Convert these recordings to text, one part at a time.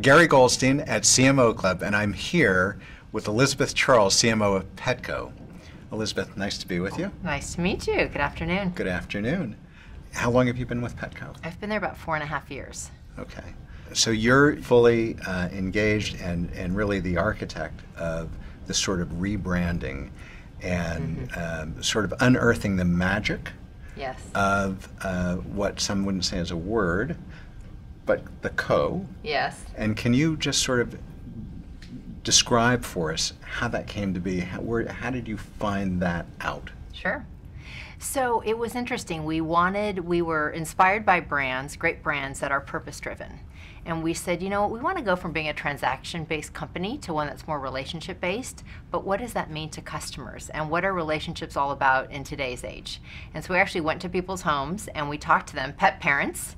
Gary Goldstein at CMO Club, and I'm here with Elisabeth Charles, CMO of Petco. Elisabeth, nice to be with you. Nice to meet you. Good afternoon. Good afternoon. How long have you been with Petco? I've been there about 4.5 years. Okay. So you're fully engaged and really the architect of this sort of rebranding and sort of unearthing the magic Yes. of what some wouldn't say is a word, but the co. Yes. And can you just sort of describe for us how that came to be? How did you find that out? Sure. So it was interesting. We were inspired by brands, great brands that are purpose-driven. And we said, you know what, we want to go from being a transaction-based company to one that's more relationship-based, but what does that mean to customers? And what are relationships all about in today's age? And so we actually went to people's homes and we talked to them, pet parents,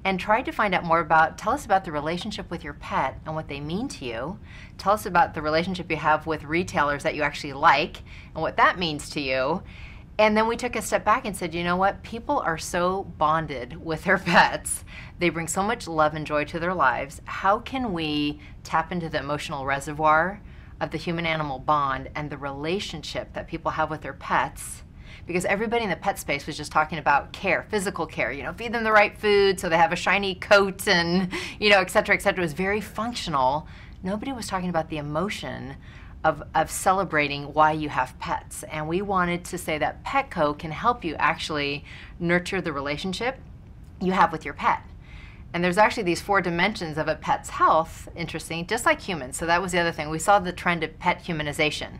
and tried to find out more about, tell us about the relationship with your pet and what they mean to you. Tell us about the relationship you have with retailers that you actually like and what that means to you. And then we took a step back and said, you know what, people are so bonded with their pets. They bring so much love and joy to their lives. How can we tap into the emotional reservoir of the human-animal bond and the relationship that people have with their pets? Because everybody in the pet space was just talking about care, physical care, you know, feed them the right food so they have a shiny coat and, you know, et cetera, et cetera. It was very functional. Nobody was talking about the emotion of celebrating why you have pets. And we wanted to say that Petco can help you actually nurture the relationship you have with your pet. And there's actually these 4 dimensions of a pet's health, interesting, just like humans. So that was the other thing. We saw the trend of pet humanization.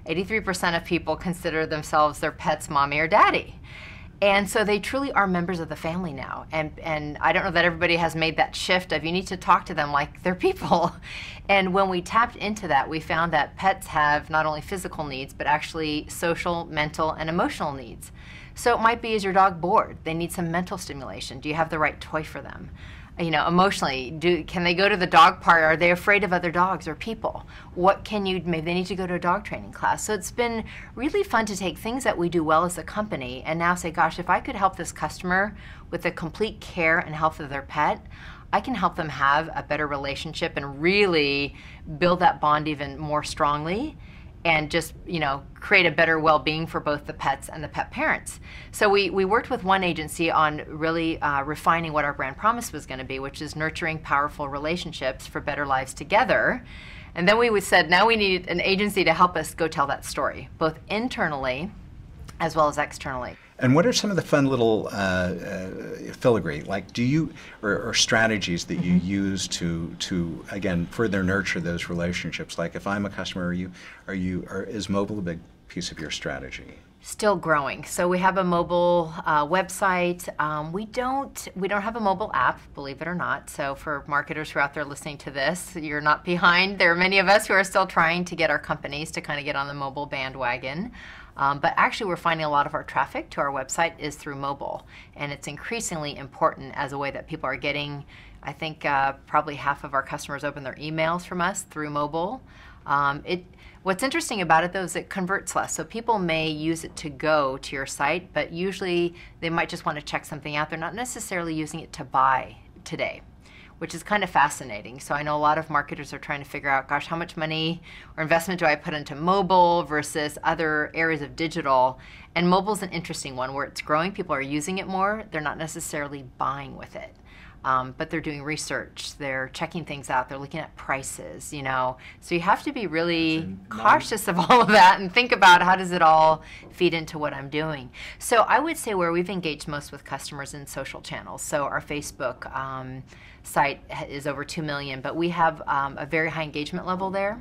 83% of people consider themselves their pet's mommy or daddy. And so they truly are members of the family now. And I don't know that everybody has made that shift of you need to talk to them like they're people. And when we tapped into that, we found that pets have not only physical needs, but actually social, mental, and emotional needs. So it might be, is your dog bored? They need some mental stimulation. Do you have the right toy for them? You know, emotionally, can they go to the dog park? Are they afraid of other dogs or people? What can you, maybe they need to go to a dog training class. So it's been really fun to take things that we do well as a company and now say, gosh, if I could help this customer with the complete care and health of their pet, I can help them have a better relationship and really build that bond even more strongly and just, you know, create a better well-being for both the pets and the pet parents. So we worked with one agency on really refining what our brand promise was going to be, which is nurturing powerful relationships for better lives together. And then we said, now we need an agency to help us go tell that story, both internally as well as externally. And what are some of the fun little filigree, like do you, or strategies that you use to again further nurture those relationships? Like if I'm a customer, is mobile a big piece of your strategy? Still growing. So we have a mobile website. We don't have a mobile app, believe it or not. So for marketers who are out there listening to this, you're not behind. There are many of us who are still trying to get our companies to kind of get on the mobile bandwagon. But actually we're finding a lot of our traffic to our website is through mobile. And it's increasingly important as a way that people are getting, I think probably half of our customers open their emails from us through mobile. What's interesting about it though is it converts less. So people may use it to go to your site, but usually they might just want to check something out. They're not necessarily using it to buy today, which is kind of fascinating. So I know a lot of marketers are trying to figure out, gosh, how much money or investment do I put into mobile versus other areas of digital? And mobile's an interesting one where it's growing. People are using it more. They're not necessarily buying with it. But they're doing research, they're checking things out, they're looking at prices, you know. So you have to be really cautious of all of that and think about how does it all feed into what I'm doing. So I would say where we've engaged most with customers in social channels. So our Facebook site is over 2 million, but we have a very high engagement level there.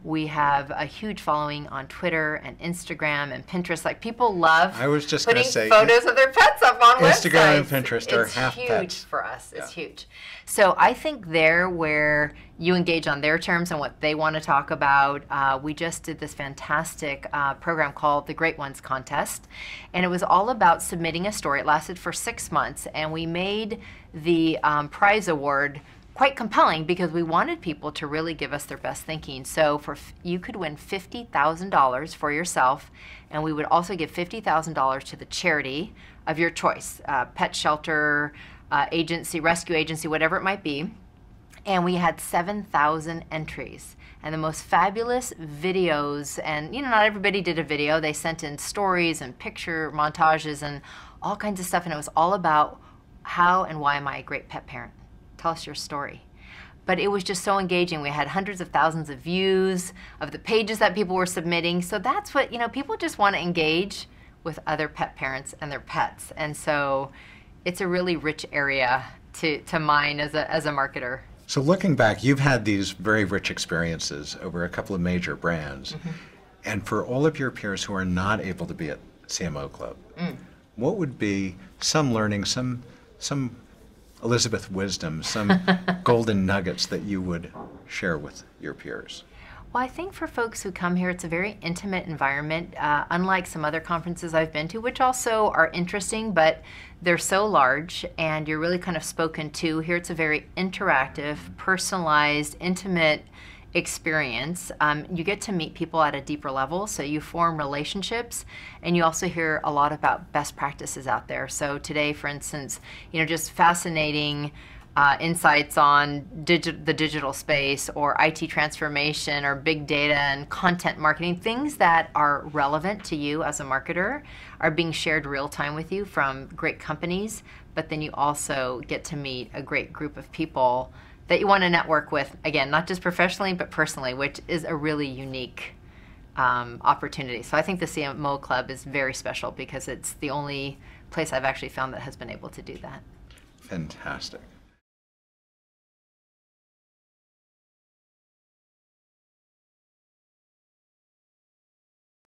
We have a huge following on Twitter and Instagram and Pinterest. Like people love putting photos of their pets up on websites. Instagram and Pinterest are half pets. It's huge for us. It's huge. So I think there where you engage on their terms and what they want to talk about, we just did this fantastic program called the Great Ones Contest. And it was all about submitting a story. It lasted for 6 months. And we made the prize award quite compelling because we wanted people to really give us their best thinking. So you could win $50,000 for yourself, and we would also give $50,000 to the charity of your choice, pet shelter, agency, rescue agency, whatever it might be. And we had 7,000 entries and the most fabulous videos. And, you know, not everybody did a video. They sent in stories and picture montages and all kinds of stuff. And it was all about how and why am I a great pet parent? Tell us your story. But it was just so engaging. We had hundreds of thousands of views of the pages that people were submitting. So that's what, you know, people just want to engage with other pet parents and their pets. And so it's a really rich area to mine as a marketer. So looking back, you've had these very rich experiences over a couple of major brands. Mm-hmm. And for all of your peers who are not able to be at CMO Club, what would be some learning, some Elisabeth wisdom, some golden nuggets that you would share with your peers? Well, I think for folks who come here, it's a very intimate environment, unlike some other conferences I've been to, which also are interesting, but they're so large and you're really kind of spoken to. Here it's a very interactive, personalized, intimate experience. You get to meet people at a deeper level, so you form relationships, and you also hear a lot about best practices out there. So today, for instance, you know, just fascinating insights on the digital space or IT transformation or big data and content marketing, things that are relevant to you as a marketer are being shared real time with you from great companies, but then you also get to meet a great group of people that you want to network with, again, not just professionally, but personally, which is a really unique opportunity. So I think the CMO Club is very special because it's the only place I've actually found that has been able to do that. Fantastic.